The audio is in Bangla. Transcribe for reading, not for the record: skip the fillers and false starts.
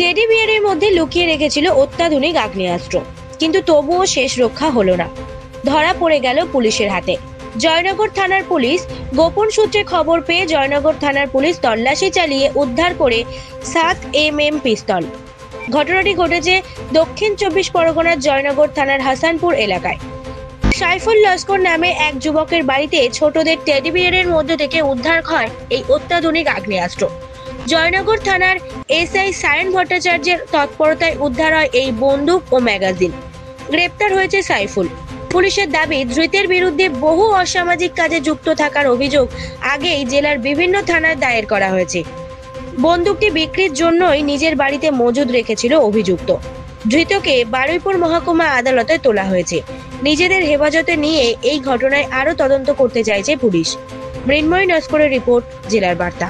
টেডি বিয়ারের মধ্যে লুকিয়ে রেখেছিল অত্যাধুনিক আগ্নেয়াস্ত্র, কিন্তু তবুও শেষ রক্ষা হলো না, ধরা পড়ে গেল পুলিশের হাতে। জয়নগর থানার পুলিশ গোপন সূত্রে খবর পেয়ে জয়নগর থানার পুলিশ তল্লাশি চালিয়ে উদ্ধার করে 7mm পিস্তল। ঘটনাটি ঘটেছে দক্ষিণ 24 পরগনার জয়নগর থানার হাসানপুর এলাকায়। সাইফুল লস্কর নামে এক যুবকের বাড়িতে ছোটদের টেডি বিয়ারের মধ্যে থেকে উদ্ধার হয় এই অত্যাধুনিক আগ্নেয়াস্ত্র। জয়নগর থানার এসআই সায়ন ভট্টাচার্যের তৎপরতায় উদ্ধার হয় এই বন্দুক ও ম্যাগাজিন। গ্রেপ্তার হয়েছে সাইফুল। পুলিশের দাবি, ধৃতের বিরুদ্ধে বহু অসামাজিক কাজে যুক্ত থাকার অভিযোগ আগেই জেলার বিভিন্ন থানায় দায়ের করা হয়েছে। বন্দুকটি বিক্রির জন্যই নিজের বাড়িতে মজুদ রেখেছিল অভিযুক্ত। ধৃতকে বারুইপুর মহকুমা আদালতে তোলা হয়েছে। নিজেদের হেফাজতে নিয়ে এই ঘটনায় আরও তদন্ত করতে চাইছে পুলিশ। মৃন্ময়ী নস্করের রিপোর্ট, জেলার বার্তা।